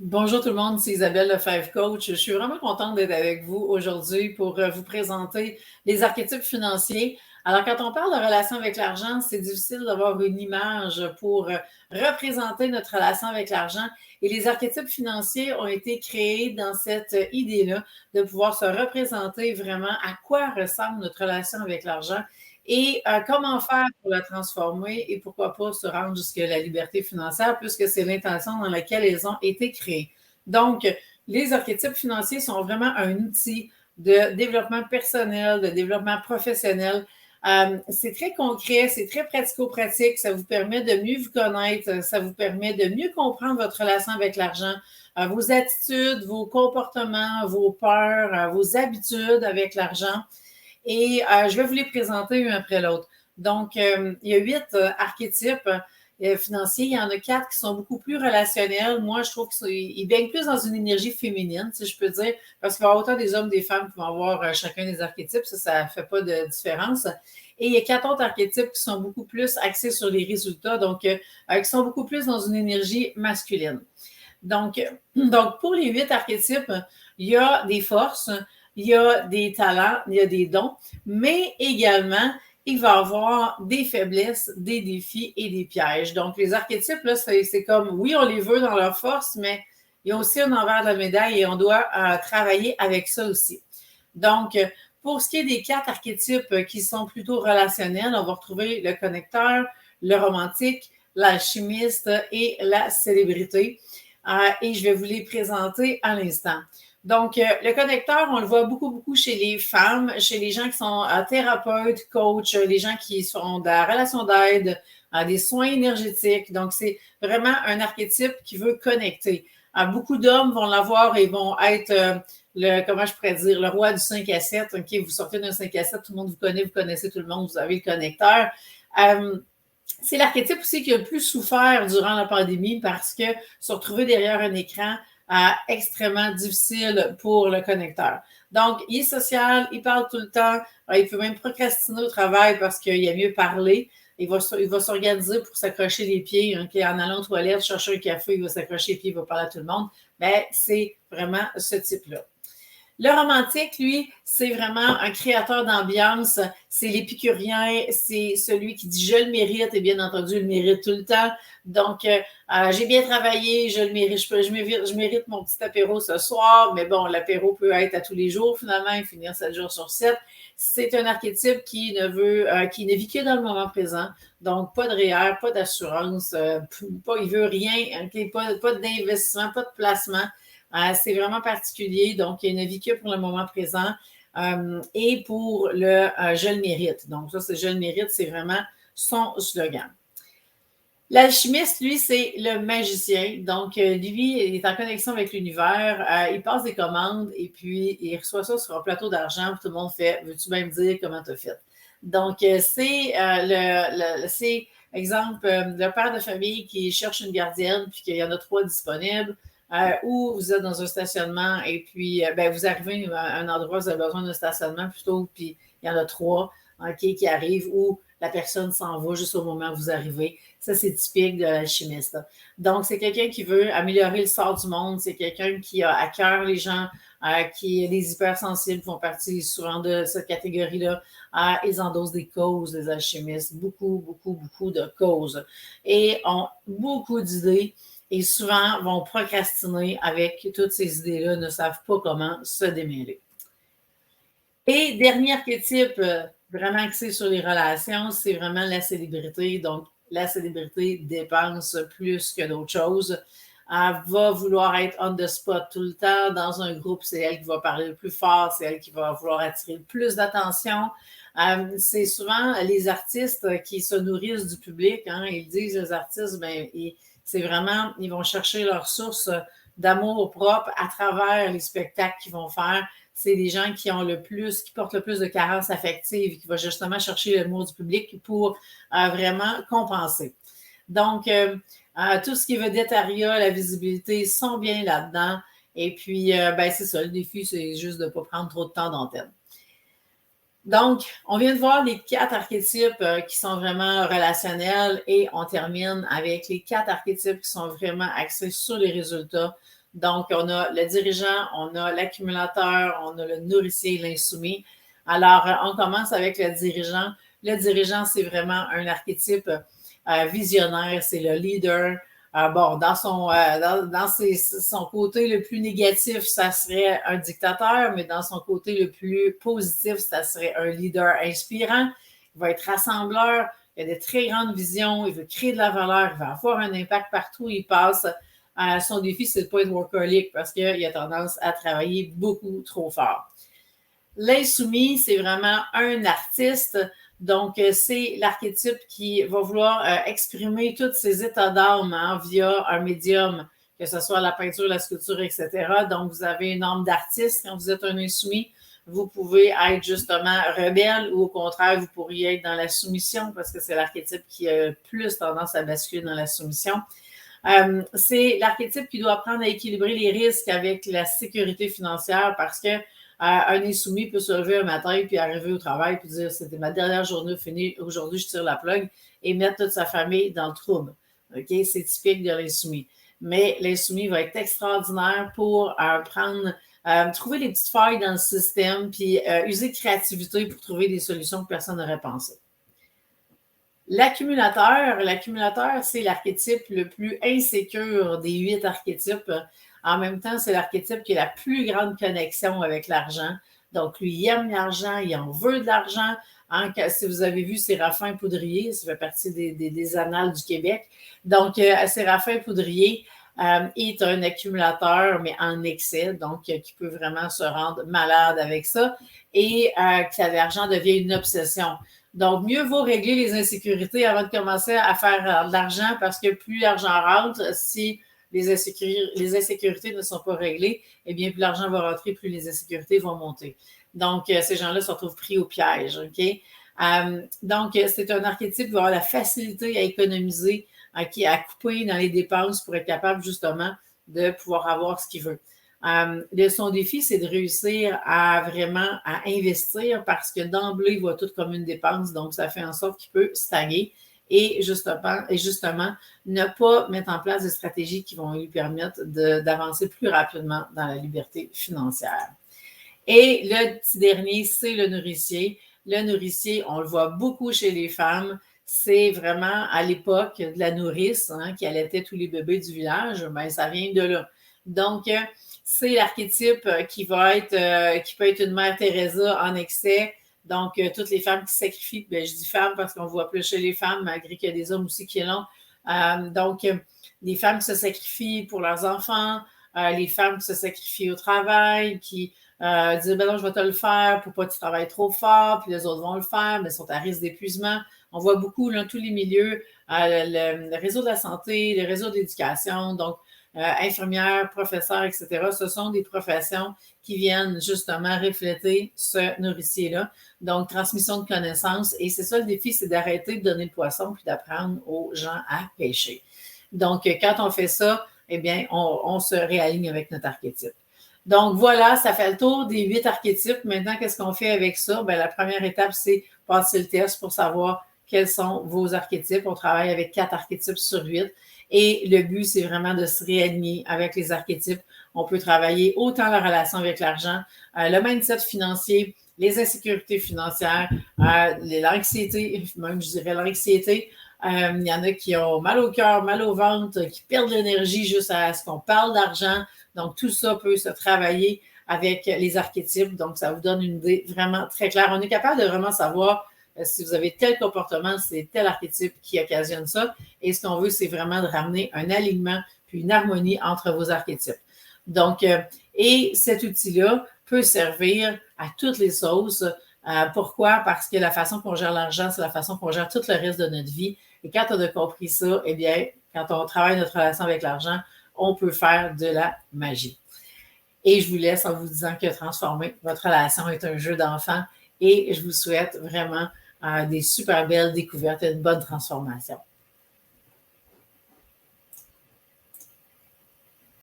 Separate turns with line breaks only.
Bonjour tout le monde, c'est Isabelle le Five Coach. Je suis vraiment contente d'être avec vous aujourd'hui pour vous présenter les archétypes financiers. Alors, quand on parle de relation avec l'argent, c'est difficile d'avoir une image pour représenter notre relation avec l'argent. Et les archétypes financiers ont été créés dans cette idée-là de pouvoir se représenter vraiment à quoi ressemble notre relation avec l'argent et comment faire pour la transformer et pourquoi pas se rendre jusqu'à la liberté financière puisque c'est l'intention dans laquelle elles ont été créées. Donc, les archétypes financiers sont vraiment un outil de développement personnel, de développement professionnel. C'est très concret, c'est très pratico-pratique, ça vous permet de mieux vous connaître, ça vous permet de mieux comprendre votre relation avec l'argent, vos attitudes, vos comportements, vos peurs, vos habitudes avec l'argent. Et je vais vous les présenter un après l'autre. Donc, il y a 8 archétypes financiers. Il y en a 4 qui sont beaucoup plus relationnels. Moi, je trouve qu'ils baignent plus dans une énergie féminine, si je peux dire, parce qu'il va y avoir autant des hommes et des femmes qui vont avoir chacun des archétypes. Ça ne fait pas de différence. Et il y a 4 autres archétypes qui sont beaucoup plus axés sur les résultats, donc qui sont beaucoup plus dans une énergie masculine. Donc, pour les 8 archétypes, il y a des forces, il y a des talents, il y a des dons, mais également, il va y avoir des faiblesses, des défis et des pièges. Donc, les archétypes, là, c'est comme, oui, on les veut dans leur force, mais il y a aussi un envers de la médaille et on doit travailler avec ça aussi. Donc, pour ce qui est des 4 archétypes qui sont plutôt relationnels, on va retrouver le connecteur, le romantique, l'alchimiste et la célébrité. Et je vais vous les présenter à l'instant. Donc, le connecteur, on le voit beaucoup chez les femmes, chez les gens qui sont thérapeutes, coachs, les gens qui sont dans la relation d'aide, des soins énergétiques. Donc, c'est vraiment un archétype qui veut connecter. Beaucoup d'hommes vont l'avoir et vont être comment je pourrais dire, le roi du 5 à 7. OK, vous sortez d'un 5 à 7, tout le monde vous connaît, vous connaissez tout le monde, vous avez le connecteur. C'est l'archétype aussi qui a le plus souffert durant la pandémie parce que se retrouver derrière un écran extrêmement difficile pour le connecteur. Donc, il est social, il parle tout le temps, il peut même procrastiner au travail parce qu'il a mieux parler. Il va s'organiser pour s'accrocher les pieds. Okay? En allant aux toilettes, chercher un café, il va s'accrocher les pieds, il va parler à tout le monde. Mais c'est vraiment ce type-là. Le romantique, lui, c'est vraiment un créateur d'ambiance. C'est l'épicurien, c'est celui qui dit « je le mérite » et bien entendu, il le mérite tout le temps. Donc, j'ai bien travaillé, je le mérite, je mérite mon petit apéro ce soir, mais bon, l'apéro peut être à tous les jours finalement et finir 7 jours sur 7. C'est un archétype qui ne vit que dans le moment présent. Donc, pas de REER, pas d'assurance, il veut rien, okay? pas d'investissement, pas de placement. C'est vraiment particulier. Donc, il ne vit que pour le moment présent et pour le je le mérite. Donc, ça, c'est je le mérite, c'est vraiment son slogan. L'alchimiste, lui, c'est le magicien. Donc, lui, il est en connexion avec l'univers. Il passe des commandes et puis il reçoit ça sur un plateau d'argent. Tout le monde fait « Veux-tu même dire comment tu as fait? » Donc, c'est exemple, le père de famille qui cherche une gardienne puis qu'il y en a 3 disponibles. Ou vous êtes dans un stationnement et puis vous arrivez à un endroit où vous avez besoin d'un stationnement plutôt, puis il y en a 3 qui arrivent ou la personne s'en va juste au moment où vous arrivez. Ça, c'est typique de l'alchimiste. Donc, c'est quelqu'un qui veut améliorer le sort du monde. C'est quelqu'un qui a à cœur les gens, les hypersensibles font partie souvent de cette catégorie-là. Ils endossent des causes, les alchimistes. Beaucoup de causes. Et ont beaucoup d'idées et souvent vont procrastiner avec toutes ces idées-là, ne savent pas comment se démêler. Et dernier archétype vraiment axé sur les relations, c'est vraiment la célébrité. Donc, la célébrité dépense plus que d'autres choses. Elle va vouloir être on the spot tout le temps. Dans un groupe, c'est elle qui va parler le plus fort, c'est elle qui va vouloir attirer le plus d'attention. C'est souvent les artistes qui se nourrissent du public. Ils disent, les artistes, c'est vraiment, ils vont chercher leur source d'amour propre à travers les spectacles qu'ils vont faire. C'est des gens qui portent le plus de carences affectives, qui vont justement chercher l'amour du public pour vraiment compenser. Donc, tout ce qui est vedettariat, la visibilité sont bien là-dedans. Et puis, c'est ça, le défi, c'est juste de ne pas prendre trop de temps d'antenne. Donc, on vient de voir les 4 archétypes qui sont vraiment relationnels et on termine avec les 4 archétypes qui sont vraiment axés sur les résultats. Donc, on a le dirigeant, on a l'accumulateur, on a le nourricier et l'insoumis. Alors, on commence avec le dirigeant. Le dirigeant, c'est vraiment un archétype visionnaire, c'est le leader. Bon, dans son côté le plus négatif, ça serait un dictateur, mais dans son côté le plus positif, ça serait un leader inspirant. Il va être rassembleur, il a des très grandes visions, il veut créer de la valeur, il va avoir un impact partout où il passe. Son défi, c'est de ne pas être workaholic parce qu'il a tendance à travailler beaucoup trop fort. L'insoumis, c'est vraiment un artiste. Donc, c'est l'archétype qui va vouloir exprimer tous ses états d'âme via un médium, que ce soit la peinture, la sculpture, etc. Donc, vous avez une âme d'artiste quand vous êtes un insoumis. Vous pouvez être justement rebelle ou au contraire, vous pourriez être dans la soumission parce que c'est l'archétype qui a plus tendance à basculer dans la soumission. C'est l'archétype qui doit apprendre à équilibrer les risques avec la sécurité financière parce que un insoumis peut se lever un matin puis arriver au travail puis dire c'était ma dernière journée finie, aujourd'hui je tire la plug et mettre toute sa famille dans le trouble. Okay? C'est typique de l'insoumis. Mais l'insoumis va être extraordinaire pour trouver les petites failles dans le système puis user de créativité pour trouver des solutions que personne n'aurait pensé. L'accumulateur, c'est l'archétype le plus insécure des 8 archétypes. En même temps, c'est l'archétype qui a la plus grande connexion avec l'argent. Donc, lui, il aime l'argent, il en veut de l'argent. Si vous avez vu Séraphin Poudrier, ça fait partie des annales du Québec. Donc, Séraphin Poudrier est un accumulateur, mais en excès, donc qui peut vraiment se rendre malade avec ça et que l'argent devient une obsession. Donc, mieux vaut régler les insécurités avant de commencer à faire de l'argent parce que plus l'argent rentre, si les insécurités ne sont pas réglées, eh bien, plus l'argent va rentrer, plus les insécurités vont monter. Donc, ces gens-là se retrouvent pris au piège, OK? Donc, c'est un archétype qui va avoir la facilité à économiser, à couper dans les dépenses pour être capable, justement, de pouvoir avoir ce qu'il veut. Son défi, c'est de réussir à investir parce que d'emblée, il voit tout comme une dépense, donc ça fait en sorte qu'il peut stagner et justement ne pas mettre en place des stratégies qui vont lui permettre d'avancer plus rapidement dans la liberté financière. Et le petit dernier, c'est le nourricier. Le nourricier, on le voit beaucoup chez les femmes. C'est vraiment à l'époque de la nourrice qui allaitait tous les bébés du village. Ben, ça vient de là. Donc, c'est l'archétype qui peut être une mère Teresa en excès. Donc, toutes les femmes qui se sacrifient, ben, je dis femmes parce qu'on voit plus chez les femmes, malgré qu'il y a des hommes aussi qui l'ont. Donc, les femmes qui se sacrifient pour leurs enfants, les femmes qui se sacrifient au travail, qui disent ben non, je vais te le faire pour pas que tu travailles trop fort, puis les autres vont le faire, mais sont à risque d'épuisement. On voit beaucoup dans tous les milieux, le réseau de la santé, le réseau de l'éducation, donc infirmières, professeurs, etc. Ce sont des professions qui viennent justement refléter ce nourricier-là. Donc, transmission de connaissances. Et c'est ça le défi, c'est d'arrêter de donner le poisson puis d'apprendre aux gens à pêcher. Donc, quand on fait ça, eh bien, on se réaligne avec notre archétype. Donc, voilà, ça fait le tour des 8 archétypes. Maintenant, qu'est-ce qu'on fait avec ça? Bien, la première étape, c'est passer le test pour savoir quels sont vos archétypes. On travaille avec 4 archétypes sur 8. Et le but, c'est vraiment de se réaligner avec les archétypes. On peut travailler autant la relation avec l'argent, le mindset financier, les insécurités financières, l'anxiété, même je dirais l'anxiété. Il y en a qui ont mal au cœur, mal au ventre, qui perdent l'énergie juste à ce qu'on parle d'argent. Donc, tout ça peut se travailler avec les archétypes. Donc, ça vous donne une idée vraiment très claire. On est capable de vraiment savoir si vous avez tel comportement, c'est tel archétype qui occasionne ça. Et ce qu'on veut, c'est vraiment de ramener un alignement puis une harmonie entre vos archétypes. Donc, et cet outil-là peut servir à toutes les sauces. Pourquoi? Parce que la façon qu'on gère l'argent, c'est la façon qu'on gère tout le reste de notre vie. Et quand on a compris ça, eh bien, quand on travaille notre relation avec l'argent, on peut faire de la magie. Et je vous laisse en vous disant que transformer votre relation est un jeu d'enfant et je vous souhaite vraiment des super belles découvertes et une bonne transformation.